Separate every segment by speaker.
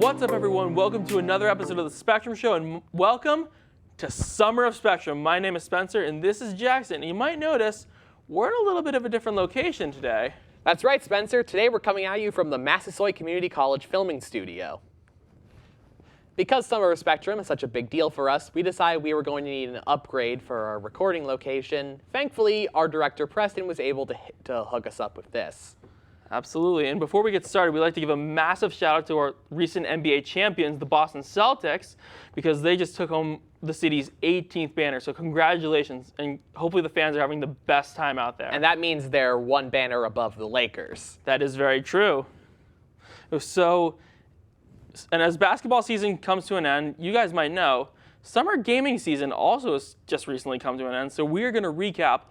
Speaker 1: What's up, everyone? Welcome to another episode of the Spectrum Show, and welcome to Summer of Spectrum. My name is Spencer, and this is Jackson. And you might notice we're in a little bit of a different location today.
Speaker 2: That's right, Spencer. Today we're coming at you from the Massasoit Community College filming studio. Because Summer of Spectrum is such a big deal for us, we decided we were going to need an upgrade for our recording location. Thankfully, our director Preston was able to hook us up with this.
Speaker 1: Absolutely. And before we get started, we'd like to give a massive shout out to our recent NBA champions, the Boston Celtics, because they just took home the city's 18th banner. So congratulations, and hopefully the fans are having the best time out there.
Speaker 2: And that means they're one banner above the Lakers.
Speaker 1: That is very true. So, and as basketball season comes to an end, you guys might know, summer gaming season also has just recently come to an end. So we are going to recap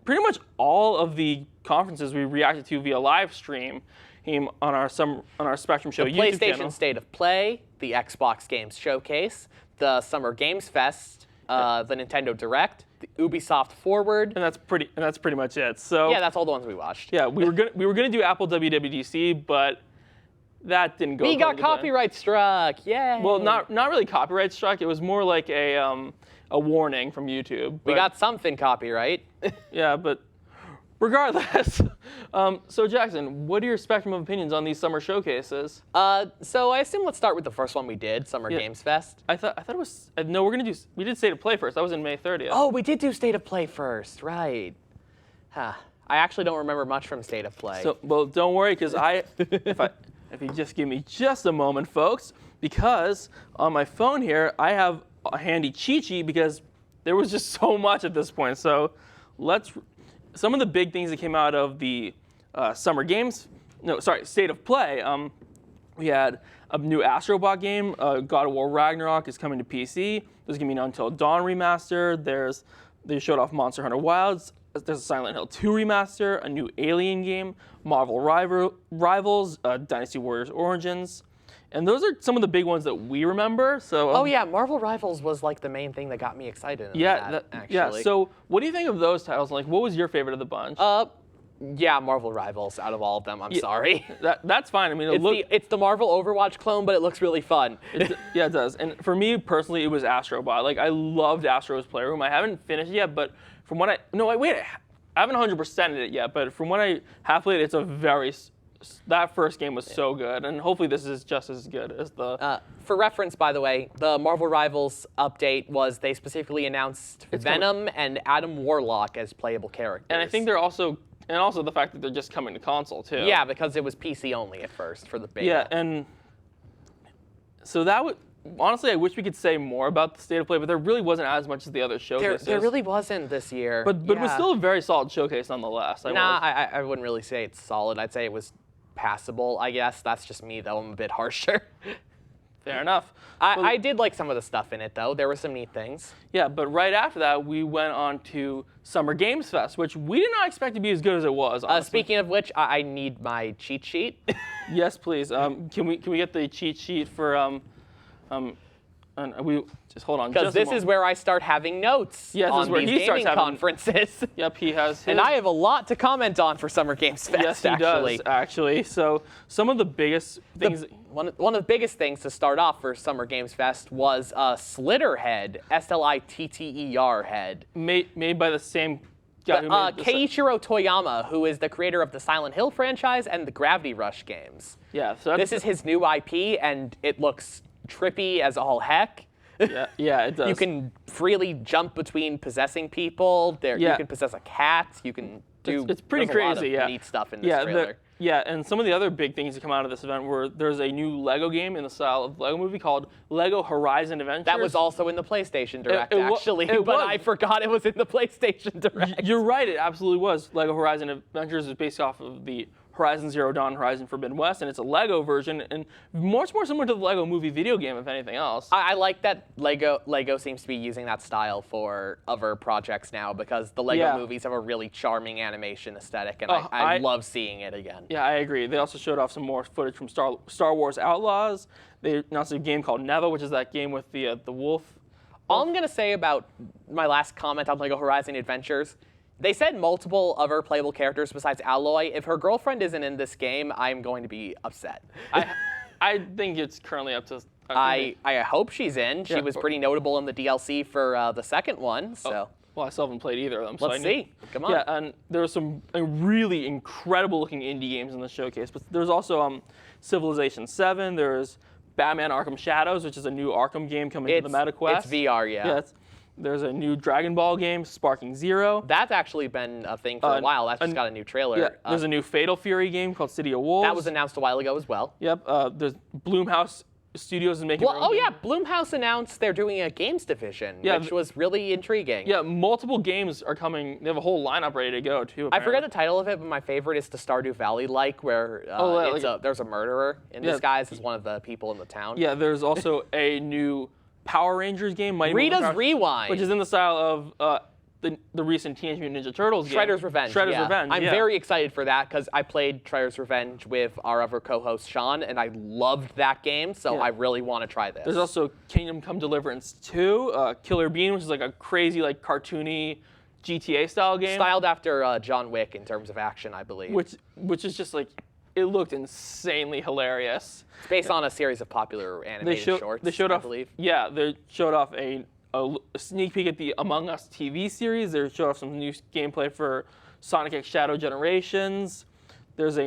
Speaker 1: pretty much all of the conferences we reacted to via live stream on our Spectrum Show
Speaker 2: the
Speaker 1: YouTube
Speaker 2: PlayStation
Speaker 1: channel.
Speaker 2: State of Play, the Xbox Games Showcase, the Summer Games Fest, the Nintendo Direct, the Ubisoft Forward,
Speaker 1: And that's pretty much it. So
Speaker 2: yeah, that's all the ones we watched.
Speaker 1: yeah, we were gonna do Apple WWDC, but that didn't go.
Speaker 2: We got
Speaker 1: according to plan.
Speaker 2: copyright struck. Yay!
Speaker 1: Well, not really copyright struck. It was more like a warning from YouTube.
Speaker 2: We
Speaker 1: but-
Speaker 2: got something copyright.
Speaker 1: Yeah, but regardless. So Jackson, what are your spectrum of opinions on these summer showcases?
Speaker 2: So I assume let's start with the first one we did, Summer Games Fest.
Speaker 1: I thought it was no. We did State of Play first. That was in May 30th.
Speaker 2: Oh, we did do State of Play first, right? Huh. I actually don't remember much from State of Play.
Speaker 1: So well, don't worry, because if you just give me just a moment, folks, because on my phone here I have a handy cheat sheet because there was just so much at this point. So some of the big things that came out of the State of Play. We had a new Astrobot game. God of War Ragnarok is coming to PC. There's gonna be an Until Dawn remaster. They showed off Monster Hunter Wilds. There's a Silent Hill 2 remaster, a new Alien game, Marvel Rivals, Dynasty Warriors Origins. And those are some of the big ones that we remember. So
Speaker 2: oh yeah, Marvel Rivals was like the main thing that got me excited. Actually.
Speaker 1: Yeah. So what do you think of those titles? Like, what was your favorite of the bunch?
Speaker 2: Yeah, Marvel Rivals out of all of them. I'm sorry.
Speaker 1: That's fine. I mean,
Speaker 2: It's the Marvel Overwatch clone, but it looks really fun.
Speaker 1: Yeah, it does. And for me personally, it was Astrobot. Like, I loved Astro's Playroom. I haven't finished it yet, but from what I haven't 100%ed it yet. But from what I have played, it's that first game was so good, and hopefully this is just as good as the.
Speaker 2: For reference, by the way, the Marvel Rivals update was they specifically announced Venom and Adam Warlock as playable characters.
Speaker 1: And I think they're also the fact that they're just coming to console too.
Speaker 2: Yeah, because it was PC only at first for the beta.
Speaker 1: Yeah, and so that would. Honestly, I wish we could say more about the State of Play, but there really wasn't as much as the other showcases.
Speaker 2: There really wasn't this year.
Speaker 1: But it was still a very solid showcase nonetheless.
Speaker 2: I wouldn't really say it's solid. I'd say it was passable, I guess. That's just me, though. I'm a bit harsher.
Speaker 1: Fair enough.
Speaker 2: I did like some of the stuff in it, though. There were some neat things.
Speaker 1: Yeah, but right after that, we went on to Summer Games Fest, which we did not expect to be as good as it was, honestly.
Speaker 2: Speaking of which, I need my cheat sheet.
Speaker 1: Yes, please. Can we get the cheat sheet for and we just hold on.
Speaker 2: Because this is where I start having notes.
Speaker 1: Yeah,
Speaker 2: on
Speaker 1: this is where
Speaker 2: these
Speaker 1: he starts
Speaker 2: gaming
Speaker 1: having
Speaker 2: conferences.
Speaker 1: Yep, he has his.
Speaker 2: And I have a lot to comment on for Summer Games Fest.
Speaker 1: Yes, he does, actually. So some of the biggest things.
Speaker 2: One of the biggest things to start off for Summer Games Fest was a Slitterhead, Slitter head.
Speaker 1: Made by the same guy who made
Speaker 2: Keiichiro Toyama, who is the creator of the Silent Hill franchise and the Gravity Rush games.
Speaker 1: Yeah, so
Speaker 2: this is his new IP, and it looks trippy as all heck.
Speaker 1: Yeah, it does.
Speaker 2: You can freely jump between possessing people. You can possess a cat. You can do.
Speaker 1: It's pretty crazy.
Speaker 2: A lot of neat stuff in this trailer.
Speaker 1: And some of the other big things that come out of this event were there's a new Lego game in the style of Lego movie called Lego Horizon Adventures.
Speaker 2: That was also in the PlayStation Direct, actually, I forgot it was in the PlayStation Direct.
Speaker 1: You're right, it absolutely was. Lego Horizon Adventures is based off of the Horizon Zero Dawn, Horizon Forbidden West, and it's a Lego version, and much more similar to the Lego movie video game, if anything else.
Speaker 2: I like that Lego seems to be using that style for other projects now, because the Lego movies have a really charming animation aesthetic, and I love seeing it again.
Speaker 1: Yeah, I agree. They also showed off some more footage from Star Wars Outlaws. They announced a game called Neva, which is that game with the wolf.
Speaker 2: All I'm going to say about my last comment on Lego Horizon Adventures, they said multiple other playable characters besides Alloy. If her girlfriend isn't in this game, I'm going to be upset.
Speaker 1: I think it's currently up to.
Speaker 2: I hope she's in. She was pretty notable in the DLC for the second one. So.
Speaker 1: Well, I still haven't played either of them.
Speaker 2: Let's see. Come on.
Speaker 1: Yeah, and there were some really incredible-looking indie games in the showcase. But there's also Civilization 7. There's Batman Arkham Shadows, which is a new Arkham game coming to the MetaQuest.
Speaker 2: It's VR, yeah.
Speaker 1: There's a new Dragon Ball game, Sparking Zero.
Speaker 2: That's actually been a thing for a while. That's just got a new trailer.
Speaker 1: Yeah, there's a new Fatal Fury game called City of Wolves.
Speaker 2: That was announced a while ago as well.
Speaker 1: Yep. There's Bloomhouse Studios is making.
Speaker 2: Well, Bloomhouse announced they're doing a games division, which was really intriguing.
Speaker 1: Yeah, multiple games are coming. They have a whole lineup ready to go too.
Speaker 2: I forget the title of it, but my favorite is the Stardew Valley where there's a murderer in disguise as one of the people in the town.
Speaker 1: Yeah, there's also a new Power Rangers game,
Speaker 2: Rita's Rewind,
Speaker 1: which is in the style of the recent Teenage Mutant Ninja Turtles game.
Speaker 2: Shredder's Revenge. I'm very excited for that because I played Shredder's Revenge with our other co-host Sean, and I loved that game, so I really want to try this.
Speaker 1: There's also Kingdom Come Deliverance 2, Killer Bean, which is like a crazy, like cartoony GTA style game.
Speaker 2: Styled after John Wick in terms of action, I believe.
Speaker 1: Which is just like, it looked insanely hilarious.
Speaker 2: It's based on a series of popular animated shorts, I believe.
Speaker 1: Yeah, they showed off a sneak peek at the Among Us TV series. They showed off some new gameplay for Sonic X Shadow Generations. There's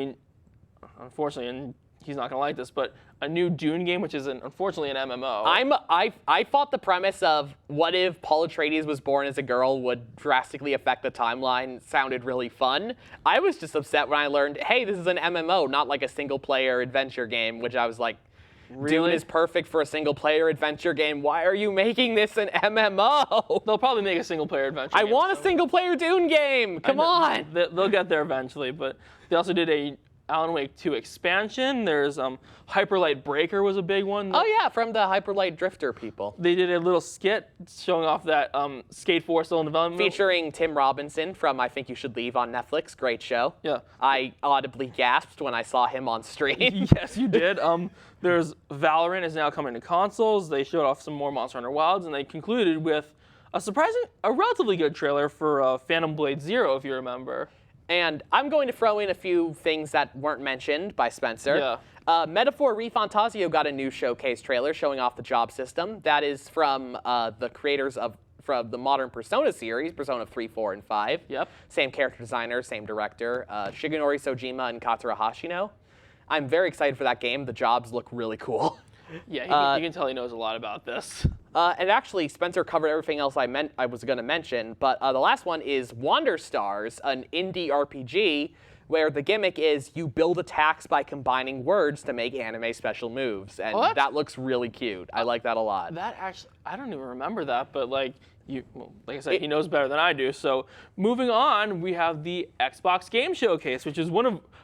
Speaker 1: unfortunately, and he's not going to like this, but a new Dune game, which is unfortunately an MMO.
Speaker 2: I thought the premise of what if Paul Atreides was born as a girl would drastically affect the timeline sounded really fun. I was just upset when I learned, hey, this is an MMO, not like a single-player adventure game, which I was like,
Speaker 1: really?
Speaker 2: Dune is perfect for a single-player adventure game. Why are you making this an MMO?
Speaker 1: They'll probably make a single-player adventure
Speaker 2: game.
Speaker 1: I
Speaker 2: want a single-player Dune game. Come on.
Speaker 1: They'll get there eventually, but they also did a Alan Wake 2 expansion. There's Hyperlight Breaker was a big one.
Speaker 2: Oh yeah, from the Hyperlight Drifter people.
Speaker 1: They did a little skit showing off that Skate 4 still in development.
Speaker 2: Featuring Tim Robinson from I Think You Should Leave on Netflix. Great show.
Speaker 1: Yeah.
Speaker 2: I audibly gasped when I saw him on stream.
Speaker 1: Yes, you did. There's Valorant is now coming to consoles. They showed off some more Monster Hunter Wilds, and they concluded with a relatively good trailer for Phantom Blade Zero, if you remember.
Speaker 2: And I'm going to throw in a few things that weren't mentioned by Spencer. Yeah. Metaphor ReFantasio got a new showcase trailer showing off the job system. That is from the creators from the modern Persona series, Persona 3, 4, and 5.
Speaker 1: Yep.
Speaker 2: Same character designer, same director, Shigenori Sojima and Katsura Hashino. I'm very excited for that game. The jobs look really cool.
Speaker 1: Yeah, you can tell he knows a lot about this.
Speaker 2: And actually, Spencer covered everything else I was going to mention, but the last one is Wander Stars, an indie RPG where the gimmick is you build attacks by combining words to make anime special moves, and that looks really cute. I like that a lot.
Speaker 1: That actually, I don't even like that, but like I said, he knows better than I do. So moving on, we have the Xbox Game Showcase, which is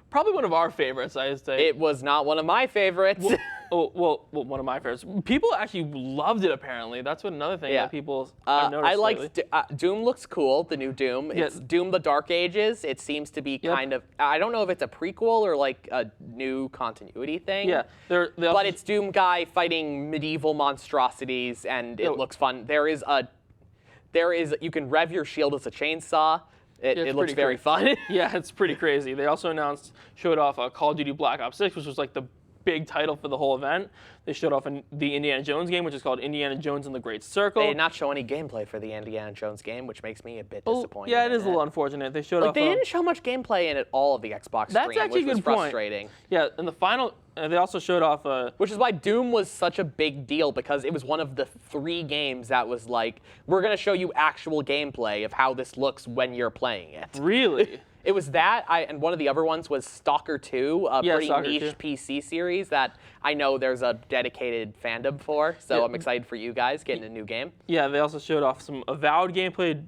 Speaker 1: probably one of our favorites, I'd say.
Speaker 2: It was not one of my favorites.
Speaker 1: Well, one of my favorites. People actually loved it, apparently. That's another thing that people I've noticed.
Speaker 2: I liked Doom looks cool, the new Doom. It's Doom the Dark Ages. It seems to be kind of, I don't know if it's a prequel or like a new continuity thing.
Speaker 1: Yeah.
Speaker 2: But it's Doom guy fighting medieval monstrosities, and it looks fun. You can rev your shield as a chainsaw. It looks very fun.
Speaker 1: Yeah, it's pretty crazy. They also showed off Call of Duty Black Ops 6, which was like the big title for the whole event. They showed off the Indiana Jones game, which is called Indiana Jones and the Great Circle.
Speaker 2: They did not show any gameplay for the Indiana Jones game, which makes me a bit disappointed.
Speaker 1: Yeah, it is a little unfortunate. They showed off.
Speaker 2: They didn't show much gameplay in all of the Xbox stream, which was frustrating.
Speaker 1: Yeah, in the final, they also showed off.
Speaker 2: Which is why Doom was such a big deal, because it was one of the 3 games that was like, we're going to show you actual gameplay of how this looks when you're playing it.
Speaker 1: Really?
Speaker 2: It was that, and one of the other ones was Stalker 2, a pretty niche PC series that I know there's a dedicated fandom for, so I'm excited for you guys getting a new game.
Speaker 1: Yeah, they also showed off some Avowed gameplay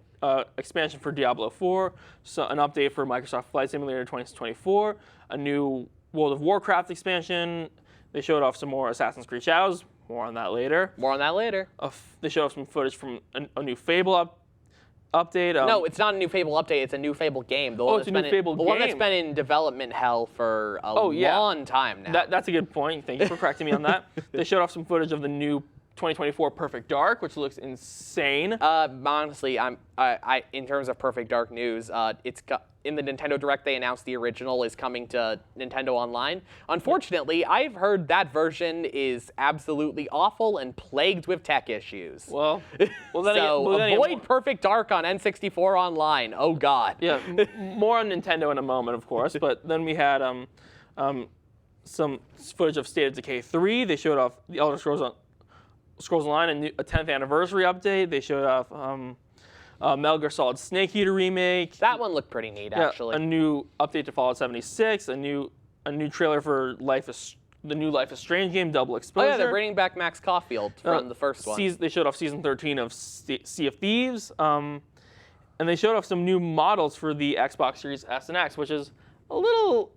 Speaker 1: expansion for Diablo 4, so an update for Microsoft Flight Simulator 2024, a new World of Warcraft expansion. They showed off some more Assassin's Creed Shadows. More on that later. They showed off some footage from a new Fable update.
Speaker 2: No, it's not a new Fable update. It's a new Fable game. The
Speaker 1: it's a new Fable game.
Speaker 2: The one that's been in development hell for a long time now.
Speaker 1: That's a good point. Thank you for correcting me on that. They showed off some footage of the new 2024 Perfect Dark, which looks insane.
Speaker 2: Honestly, I in terms of Perfect Dark news, in the Nintendo Direct they announced the original is coming to Nintendo Online. Unfortunately, I've heard that version is absolutely awful and plagued with tech issues.
Speaker 1: Well,
Speaker 2: so avoid Perfect Dark on N64 Online. Oh God.
Speaker 1: Yeah, more on Nintendo in a moment, of course. But then we had some footage of State of Decay 3. They showed off the Elder Scrolls Online, a 10th anniversary update. They showed off Metal Gear Solid Snake Eater remake.
Speaker 2: That one looked pretty neat, actually.
Speaker 1: A new update to Fallout 76. A new trailer for the new Life is Strange game, Double Exposure.
Speaker 2: Oh yeah, they're bringing back Max Caulfield from the first one.
Speaker 1: They showed off Season 13 of Sea of Thieves. And they showed off some new models for the Xbox Series S and X, which is a little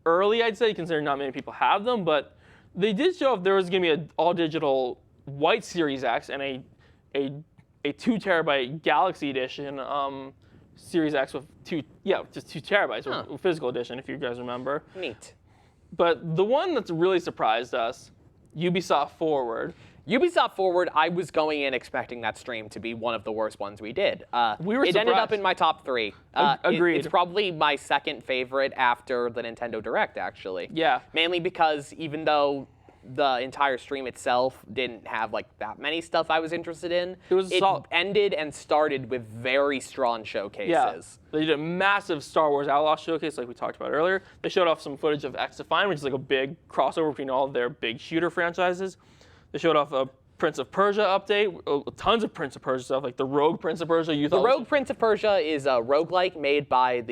Speaker 1: early, I'd say, considering not many people have them. But they did show off there was going to be an all-digital white Series X and a 2 terabyte Galaxy Edition Series X with just 2 terabytes, or physical edition, if you guys remember.
Speaker 2: Neat.
Speaker 1: But the one that's really surprised us, Ubisoft Forward.
Speaker 2: Ubisoft Forward, I was going in expecting that stream to be one of the worst ones we did.
Speaker 1: We were
Speaker 2: It ended up
Speaker 1: surprised.
Speaker 2: in my top 3.
Speaker 1: Agreed.
Speaker 2: It's probably my second favorite after the Nintendo Direct, actually.
Speaker 1: Yeah.
Speaker 2: Mainly because even though the entire stream itself didn't have like that many stuff I was interested in, it ended and started with very strong showcases.
Speaker 1: Yeah. They did a massive Star Wars Outlaw showcase like we talked about earlier. They showed off some footage of X-Defiant, which is like a big crossover between all of their big shooter franchises. They showed off a Prince of Persia update, tons of Prince of Persia stuff, like the Rogue Prince of Persia.
Speaker 2: The Rogue Prince of Persia is a roguelike made by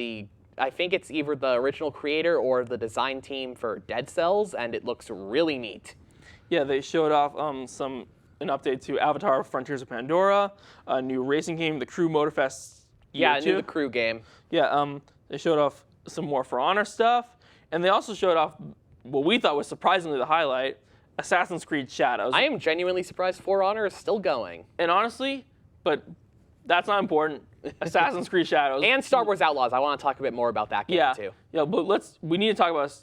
Speaker 2: I think it's either the original creator or the design team for Dead Cells, and it looks really neat.
Speaker 1: Yeah, they showed off an update to Avatar: Frontiers of Pandora, a new racing game, the Crew Motorfest.
Speaker 2: Yeah, I knew the Crew game.
Speaker 1: Yeah, they showed off some more For Honor stuff, and they also showed off what we thought was surprisingly the highlight, Assassin's Creed Shadows.
Speaker 2: I am genuinely surprised For Honor is still going.
Speaker 1: And honestly, but that's not important. Assassin's Creed Shadows.
Speaker 2: And Star Wars Outlaws. I want to talk a bit more about that game too.
Speaker 1: Yeah, but we need to talk about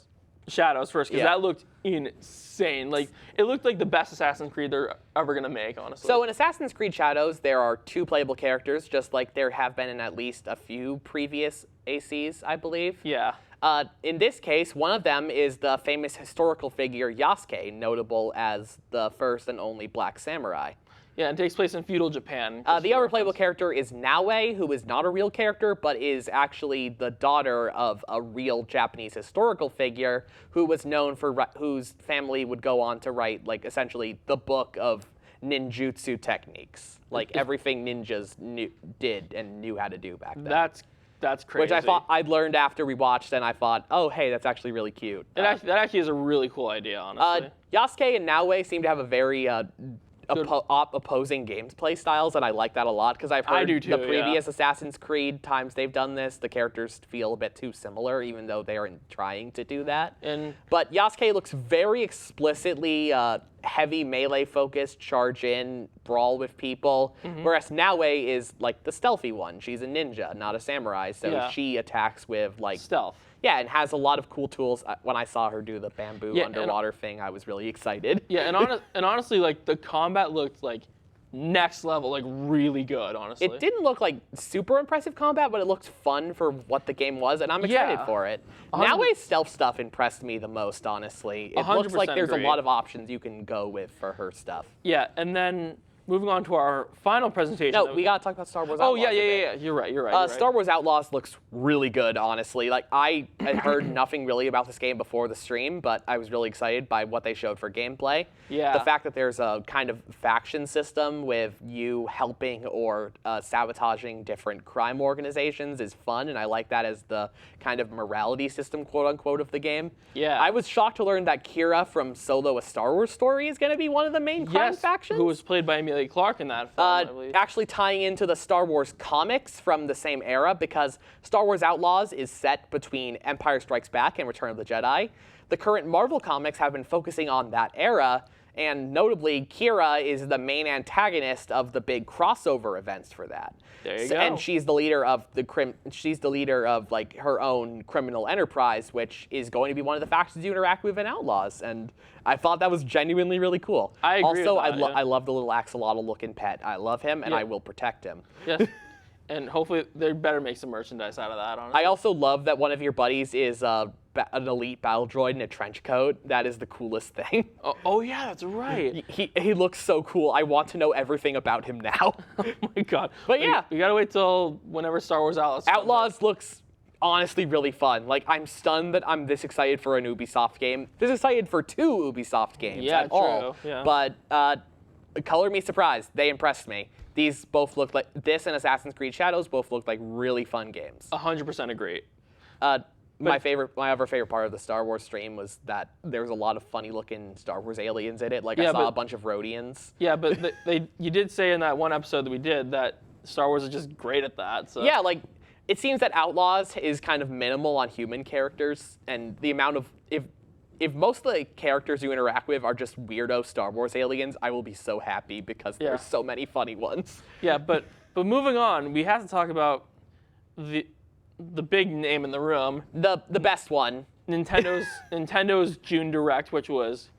Speaker 1: Shadows first, because that looked insane. Like, it looked like the best Assassin's Creed they're ever going to make, honestly.
Speaker 2: So in Assassin's Creed Shadows, there are 2 playable characters, just like there have been in at least a few previous ACs, I believe.
Speaker 1: Yeah.
Speaker 2: In this case, one of them is the famous historical figure Yasuke, notable as the first and only black samurai.
Speaker 1: Yeah, it takes place in feudal Japan.
Speaker 2: The other playable character is Naue, who is not a real character, but is actually the daughter of a real Japanese historical figure who was known for whose family would go on to write, like, essentially the book of ninjutsu techniques, like everything ninjas did and knew how to do back then.
Speaker 1: That's crazy.
Speaker 2: Which I thought I'd learned after we watched, and I thought, oh, hey, that's actually really cute.
Speaker 1: That actually is a really cool idea, honestly.
Speaker 2: Yasuke and Naue seem to have a very opposing gameplay styles, and I like that a lot because I've heard the previous Assassin's Creed times they've done this, the characters feel a bit too similar, even though they aren't trying to do that. But Yasuke looks very explicitly heavy melee focused, charge in, brawl with people, whereas Naue is like the stealthy one. She's a ninja, not a samurai, so she attacks with like
Speaker 1: stealth.
Speaker 2: Yeah, and has a lot of cool tools. When I saw her do the bamboo underwater thing, I was really excited.
Speaker 1: Yeah, and honestly, like, the combat looked like next level, like really good, honestly.
Speaker 2: It didn't look like super impressive combat, but it looked fun for what the game was, and I'm excited for it. Naue's stealth stuff impressed me the most, honestly. It looks like there's a lot of options you can go with for her stuff.
Speaker 1: Yeah, and then moving on to our final presentation.
Speaker 2: No, we gotta talk about Star Wars Outlaws.
Speaker 1: Oh, yeah. You're right.
Speaker 2: Star Wars Outlaws looks really good, honestly. Like, I had heard nothing really about this game before the stream, but I was really excited by what they showed for gameplay.
Speaker 1: Yeah.
Speaker 2: The fact that there's a kind of faction system with you helping or sabotaging different crime organizations is fun, and I like that as the kind of morality system, quote-unquote, of the game.
Speaker 1: Yeah.
Speaker 2: I was shocked to learn that Kira from Solo: A Star Wars Story is going to be one of the main crime factions.
Speaker 1: Who was played by Emilia Clarke in that film, I believe.
Speaker 2: Actually tying into the Star Wars comics from the same era, because Star Wars Outlaws is set between Empire Strikes Back and Return of the Jedi. The current Marvel comics have been focusing on that era, And notably, Kira is the main antagonist of the big crossover events for that.
Speaker 1: There you go.
Speaker 2: And she's the leader of like her own criminal enterprise, which is going to be one of the factions you interact with in Outlaws. And I thought that was genuinely really cool.
Speaker 1: I agree
Speaker 2: also,
Speaker 1: with that,
Speaker 2: I love the little axolotl-looking pet. I love him, and I will protect him.
Speaker 1: Yes. And hopefully they better make some merchandise out of that, honestly.
Speaker 2: I also love that one of your buddies is an elite battle droid in a trench coat. That is the coolest thing.
Speaker 1: Oh yeah, that's right.
Speaker 2: He looks so cool. I want to know everything about him now.
Speaker 1: Oh my god.
Speaker 2: But yeah.
Speaker 1: We gotta wait till whenever Star Wars Outlaws comes out.
Speaker 2: Outlaws looks honestly really fun. Like, I'm stunned that I'm this excited for an Ubisoft game. This excited for 2 Ubisoft games at all.
Speaker 1: Yeah.
Speaker 2: But color me surprised. They impressed me. These both look like, this and Assassin's Creed Shadows both look like really fun games.
Speaker 1: 100% agree.
Speaker 2: My other favorite part of the Star Wars stream was that there was a lot of funny looking Star Wars aliens in it. Like, I saw a bunch of Rhodians.
Speaker 1: Yeah, but you did say in that one episode that we did that Star Wars is just great at that. So.
Speaker 2: Yeah, like, it seems that Outlaws is kind of minimal on human characters, and the amount of, if most of the characters you interact with are just weirdo Star Wars aliens, I will be so happy because there's so many funny ones.
Speaker 1: Yeah, but moving on, we have to talk about the big name in the room.
Speaker 2: The best one.
Speaker 1: Nintendo's June Direct, which was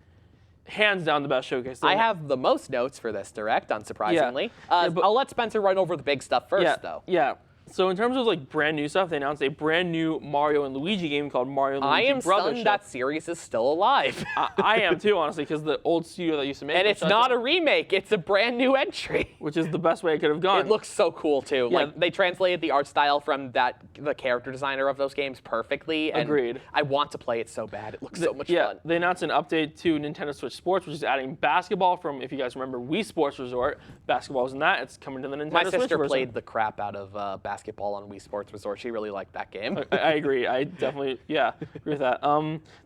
Speaker 1: hands down the best showcase.
Speaker 2: I have the most notes for this Direct, unsurprisingly. I'll let Spencer run over the big stuff first, though.
Speaker 1: Yeah. So in terms of like brand new stuff, they announced a brand new Mario and Luigi game called Mario and Luigi
Speaker 2: I am
Speaker 1: Brothers
Speaker 2: stunned that series is still alive.
Speaker 1: I am too, honestly, because the old studio that used to make it.
Speaker 2: And it's not a remake, it's a brand new entry.
Speaker 1: Which is the best way it could have gone.
Speaker 2: It looks so cool too.
Speaker 1: Yeah.
Speaker 2: Like, they translated the art style from the character designer of those games perfectly. And
Speaker 1: Agreed.
Speaker 2: I want to play it so bad. It looks so much fun.
Speaker 1: They announced an update to Nintendo Switch Sports, which is adding basketball from, if you guys remember, Wii Sports Resort. Basketball was in that. It's coming to the Nintendo Switch.
Speaker 2: My sister
Speaker 1: version.
Speaker 2: played the crap out of basketball on Wii Sports Resort. She really liked that game.
Speaker 1: I agree. I definitely, agree with that.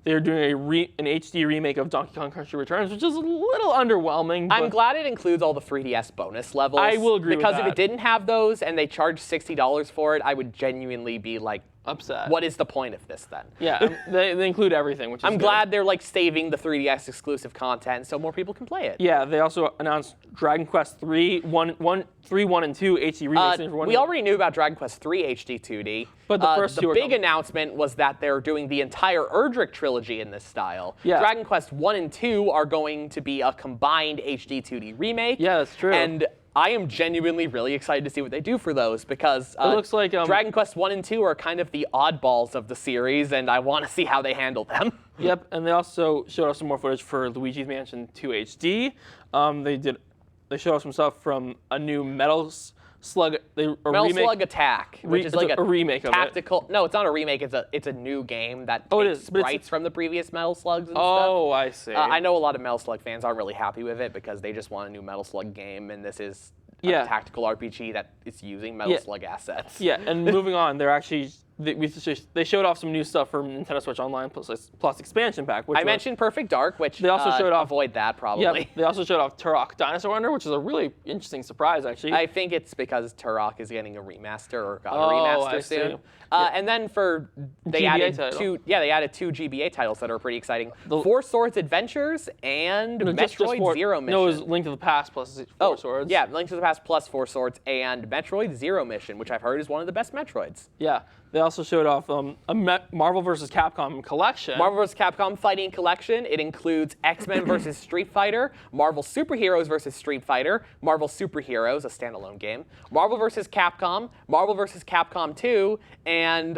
Speaker 1: They're doing an HD remake of Donkey Kong Country Returns, which is a little underwhelming.
Speaker 2: I'm glad it includes all the 3DS bonus levels.
Speaker 1: I will agree with that.
Speaker 2: Because if it didn't have those and they charged $60 for it, I would genuinely be like,
Speaker 1: upset.
Speaker 2: What is the point of this then?
Speaker 1: Yeah, they include everything, which is
Speaker 2: I'm
Speaker 1: good.
Speaker 2: glad they're like saving the 3DS exclusive content so more people can play it.
Speaker 1: Yeah, they also announced Dragon Quest 3, 1 and 2 HD remakes.
Speaker 2: We already knew about Dragon Quest 3 HD 2D.
Speaker 1: But the first two are
Speaker 2: big
Speaker 1: coming.
Speaker 2: announcement was that they're doing the entire Erdrick trilogy in this style.
Speaker 1: Yeah.
Speaker 2: Dragon Quest 1 and 2 are going to be a combined HD 2D remake.
Speaker 1: Yeah, that's true.
Speaker 2: And I am genuinely really excited to see what they do for those because
Speaker 1: it looks like
Speaker 2: Dragon Quest 1 and 2 are kind of the oddballs of the series, and I want to see how they handle them.
Speaker 1: Yep, and they also showed us some more footage for Luigi's Mansion 2 HD. They showed us some stuff from a new Metal Slug.
Speaker 2: Slug Attack, which is like
Speaker 1: a remake
Speaker 2: tactical.
Speaker 1: of it.
Speaker 2: No, it's not a remake. It's a new game that
Speaker 1: it
Speaker 2: takes
Speaker 1: is, but
Speaker 2: sprites from the previous Metal Slugs and stuff.
Speaker 1: Oh, I see.
Speaker 2: I know a lot of Metal Slug fans aren't really happy with it because they just want a new Metal Slug game, and this is a tactical RPG that is using Metal Slug assets.
Speaker 1: Yeah, and moving on, they showed off some new stuff for Nintendo Switch Online plus expansion pack. Which
Speaker 2: I mentioned Perfect Dark, which
Speaker 1: they also showed off.
Speaker 2: Avoid that probably.
Speaker 1: Yeah, they also showed off Turok Dinosaur Hunter, which is a really interesting surprise, actually.
Speaker 2: I think it's because Turok is getting a remaster or got a remaster soon. And then they added two GBA titles that are pretty exciting. Four Swords Adventures and Metroid Zero Mission.
Speaker 1: No, it was Link to the Past plus Four Swords.
Speaker 2: Yeah, Link to the Past plus Four Swords and Metroid Zero Mission, which I've heard is one of the best Metroids.
Speaker 1: Yeah. They also showed off a Marvel vs. Capcom collection.
Speaker 2: Marvel vs. Capcom Fighting Collection. It includes X-Men vs. Street Fighter, Marvel Superheroes vs. Street Fighter, Marvel Superheroes, a standalone game, Marvel vs. Capcom, Marvel vs. Capcom 2, and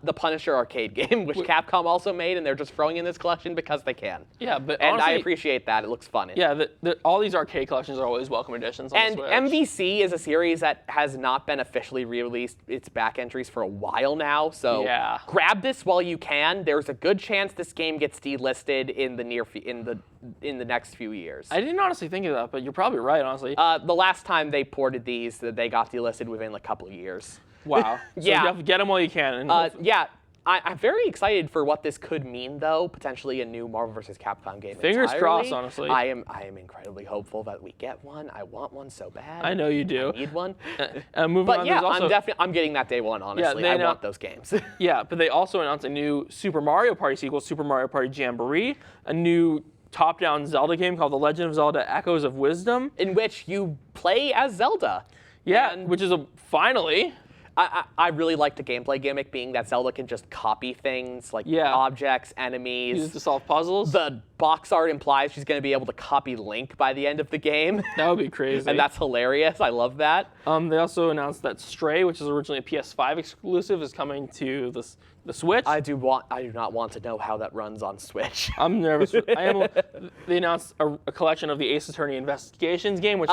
Speaker 2: the Punisher arcade game, which Capcom also made, and they're just throwing in this collection because they can.
Speaker 1: Yeah, but
Speaker 2: and
Speaker 1: honestly,
Speaker 2: I appreciate that. It looks fun.
Speaker 1: Yeah, all these arcade collections are always welcome additions on the Switch.
Speaker 2: MVC is a series that has not been officially re-released its back entries for a while now, so grab this while you can. There's a good chance this game gets delisted in the next few years.
Speaker 1: I didn't honestly think of that, but you're probably right, honestly.
Speaker 2: The last time they ported these, they got delisted within a couple of years.
Speaker 1: Wow. So you have to get them while you can. And
Speaker 2: I'm very excited for what this could mean, though. Potentially a new Marvel vs. Capcom game.
Speaker 1: Fingers crossed, honestly.
Speaker 2: I am incredibly hopeful that we get one. I want one so bad.
Speaker 1: I know you do.
Speaker 2: I need one.
Speaker 1: Moving on,
Speaker 2: I'm getting that day one. Honestly, I want those games.
Speaker 1: Yeah, but they also announced a new Super Mario Party sequel, Super Mario Party Jamboree, a new top-down Zelda game called The Legend of Zelda: Echoes of Wisdom.
Speaker 2: In which you play as Zelda.
Speaker 1: Yeah,
Speaker 2: And
Speaker 1: which is finally.
Speaker 2: I really like the gameplay gimmick being that Zelda can just copy things like
Speaker 1: Yeah.
Speaker 2: objects, enemies.
Speaker 1: Use it to solve puzzles.
Speaker 2: The box art implies she's going to be able to copy Link by the end of the game.
Speaker 1: That would be crazy.
Speaker 2: And that's hilarious. I love that.
Speaker 1: They also announced that Stray, which is originally a PS5 exclusive, is coming to the Switch.
Speaker 2: I do not want to know how that runs on Switch.
Speaker 1: I'm nervous. They announced a collection of the Ace Attorney Investigations game, which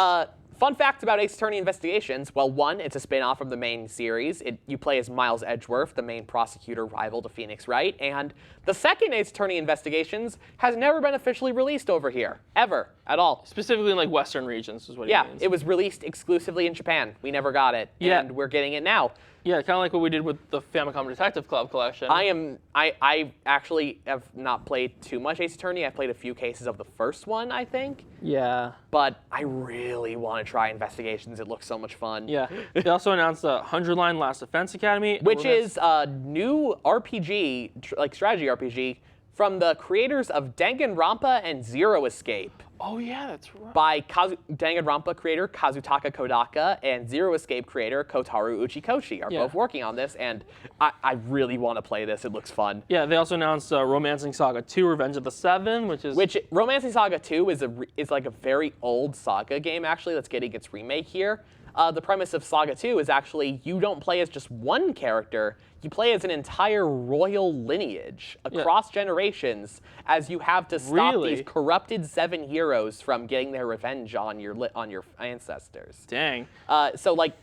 Speaker 2: Fun facts about Ace Attorney Investigations. Well, one, it's a spin-off from the main series. You play as Miles Edgeworth, the main prosecutor rival to Phoenix Wright. And the second Ace Attorney Investigations has never been officially released over here, ever, at all.
Speaker 1: specifically in like Western regions is what it means.
Speaker 2: It was released exclusively in Japan. We never got it, and we're getting it now.
Speaker 1: Yeah, kind of like what we did with the Famicom Detective Club collection.
Speaker 2: I actually have not played too much Ace Attorney. I've played a few cases of the first one, I think.
Speaker 1: Yeah.
Speaker 2: But I really want to try Investigations. It looks so much fun.
Speaker 1: Yeah. They also announced the 100-line Last Defense Academy,
Speaker 2: Which is a new RPG, like strategy RPG, from the creators of Danganronpa and Zero Escape.
Speaker 1: Oh yeah, that's right.
Speaker 2: By Danganronpa creator Kazutaka Kodaka and Zero Escape creator Kotaro Uchikoshi are both working on this, and I really want to play this. It looks fun.
Speaker 1: Yeah, they also announced Romancing Saga 2: Revenge of the Seven, which
Speaker 2: Romancing Saga 2 is like a very old Saga game actually that's getting its remake here. The premise of Saga 2 is actually you don't play as just one character, you play as an entire royal lineage across generations as you have to stop these corrupted 7 heroes from getting their revenge on your ancestors.
Speaker 1: Dang.
Speaker 2: So like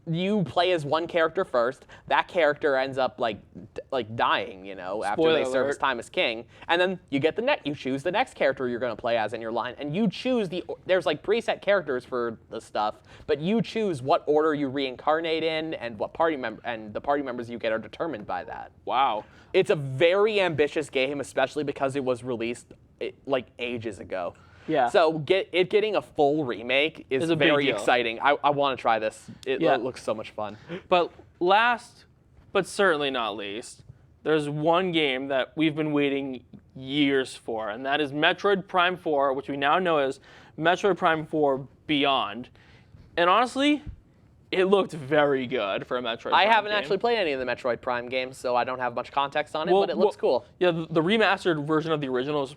Speaker 2: you play as one character first, that character ends up like dying, after they serve his time as king, and then you get you choose the next character you're going to play as in your line, and you choose there's like preset characters for the stuff, but you choose what order you reincarnate in and what the party members you get are determined by that.
Speaker 1: Wow.
Speaker 2: It's a very ambitious game, especially because it was released like ages ago.
Speaker 1: Yeah.
Speaker 2: So getting a full remake is very exciting. I want to try this. It looks so much fun.
Speaker 1: But last, but certainly not least, there's one game that we've been waiting years for, and that is Metroid Prime 4, which we now know as Metroid Prime 4 Beyond. And honestly, it looked very good for a Metroid Prime
Speaker 2: I haven't
Speaker 1: game.
Speaker 2: actually played any of the Metroid Prime games, so I don't have much context on it, but it looks cool.
Speaker 1: Yeah, the remastered version of the original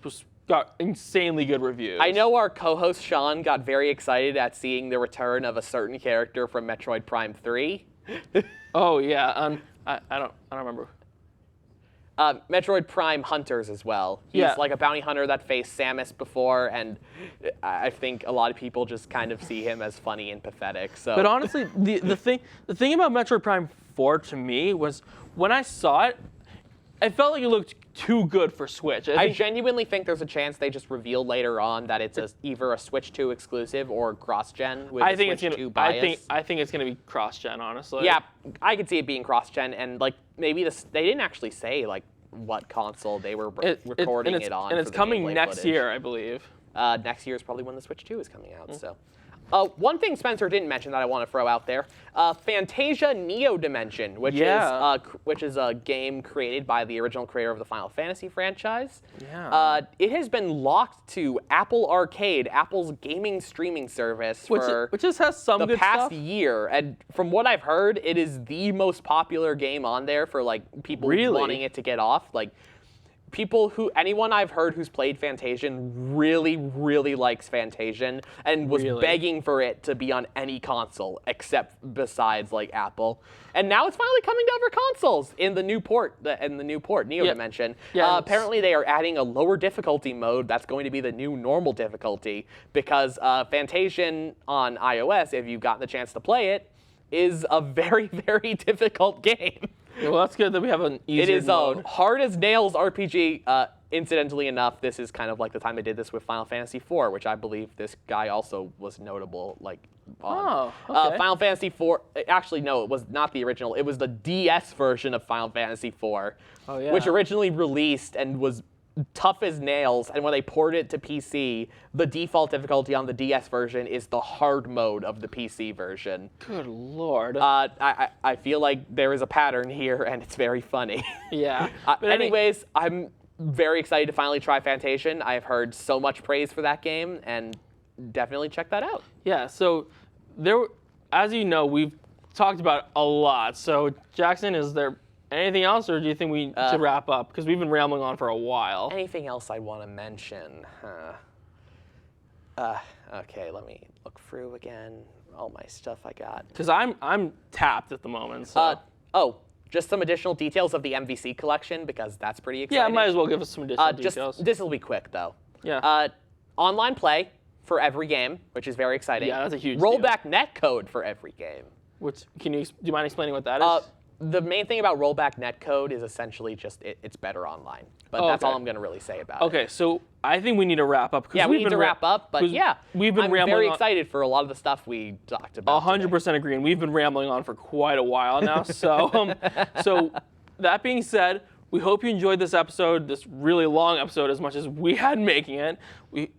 Speaker 1: got insanely good reviews.
Speaker 2: I know our co-host Sean got very excited at seeing the return of a certain character from Metroid Prime 3.
Speaker 1: Oh yeah, I don't remember.
Speaker 2: Metroid Prime Hunters as well. He's like a bounty hunter that faced Samus before, and I think a lot of people just kind of see him as funny and pathetic. So.
Speaker 1: But honestly, the thing about Metroid Prime 4 to me was when I saw it, I felt like it looked too good for Switch.
Speaker 2: I genuinely think there's a chance they just reveal later on that it's either a Switch 2 exclusive or cross-gen with Switch 2 bias.
Speaker 1: I think it's going to be cross-gen, honestly.
Speaker 2: Yeah, I could see it being cross-gen, and like maybe they didn't actually say like what console they were recording it on.
Speaker 1: And it's coming next year, I believe.
Speaker 2: Next year is probably when the Switch 2 is coming out. So. One thing Spencer didn't mention that I want to throw out there, Fantasia Neo Dimension, which is a game created by the original creator of the Final Fantasy franchise.
Speaker 1: Yeah.
Speaker 2: It has been locked to Apple Arcade, Apple's gaming streaming service,
Speaker 1: which just has some good
Speaker 2: past
Speaker 1: stuff.
Speaker 2: year. And from what I've heard, it is the most popular game on there for like people wanting it to get off. Like. Anyone I've heard who's played Fantasian really, really likes Fantasian and was begging for it to be on any console besides like Apple. And now it's finally coming to other consoles in the new port, Neo Dimension. Yeah, apparently they are adding a lower difficulty mode that's going to be the new normal difficulty because Fantasian on iOS, if you've gotten the chance to play it, is a very, very difficult game.
Speaker 1: Well, that's good that we have an easier mode.
Speaker 2: It is a hard-as-nails RPG. Incidentally enough, this is kind of like the time they did this with Final Fantasy IV, which I believe this guy also was notable on.
Speaker 1: Oh, okay.
Speaker 2: Final Fantasy IV, actually, no, it was not the original. It was the DS version of Final Fantasy IV, which originally released and was tough as nails, and when they ported it to PC, the default difficulty on the DS version is the hard mode of the PC version.
Speaker 1: Good lord.
Speaker 2: I feel like there is a pattern here, and it's very funny.
Speaker 1: Yeah.
Speaker 2: Anyways, I'm very excited to finally try Fantasia. I've heard so much praise for that game, and definitely check that out.
Speaker 1: Yeah, so as you know, we've talked about it a lot. So Jackson, is there anything else, or do you think we should wrap up? Because we've been rambling on for a while.
Speaker 2: Anything else I want to mention? Okay, let me look through again all my stuff I got.
Speaker 1: Because I'm tapped at the moment. So.
Speaker 2: Just some additional details of the MVC collection, because that's pretty exciting.
Speaker 1: Yeah, might as well give us some additional details.
Speaker 2: This will be quick, though.
Speaker 1: Yeah.
Speaker 2: Online play for every game, which is very exciting.
Speaker 1: Yeah, that's a huge
Speaker 2: Rollback netcode for every game.
Speaker 1: Which, do you mind explaining what that is?
Speaker 2: The main thing about rollback netcode is essentially just it's better online. But that's all I'm going to really say about it.
Speaker 1: Okay, so I think we need to wrap up.
Speaker 2: Yeah, we need to wrap up, but yeah.
Speaker 1: We've been
Speaker 2: I'm
Speaker 1: rambling
Speaker 2: very excited for a lot of the stuff we talked about
Speaker 1: 100% agree, and we've been rambling on for quite a while now. So, so that being said, we hope you enjoyed this episode, this really long episode, as much as we had making it. We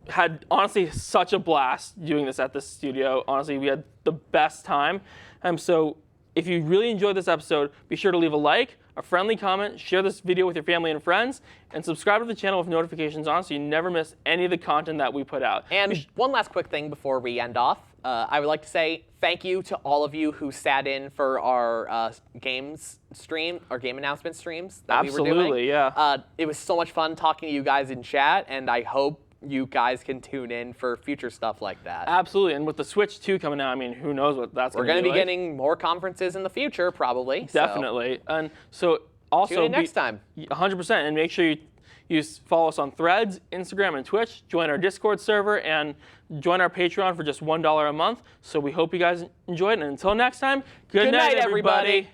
Speaker 1: had, honestly, such a blast doing this at this studio. Honestly, we had the best time. So if you really enjoyed this episode, be sure to leave a like, a friendly comment, share this video with your family and friends, and subscribe to the channel with notifications on so you never miss any of the content that we put out.
Speaker 2: And one last quick thing before we end off. I would like to say thank you to all of you who sat in for our games stream, our game announcement streams that we were doing.
Speaker 1: Absolutely, yeah.
Speaker 2: It was so much fun talking to you guys in chat, and I hope you guys can tune in for future stuff like that.
Speaker 1: Absolutely, and with the Switch 2 coming out, I mean, who knows what that's going to be like.
Speaker 2: We're going to be getting more conferences in the future, probably.
Speaker 1: Definitely. And so also
Speaker 2: tune in next time.
Speaker 1: 100%, and make sure you follow us on Threads, Instagram, and Twitch. Join our Discord server, and join our Patreon for just $1 a month. So we hope you guys enjoyed it. And until next time, good night, everybody.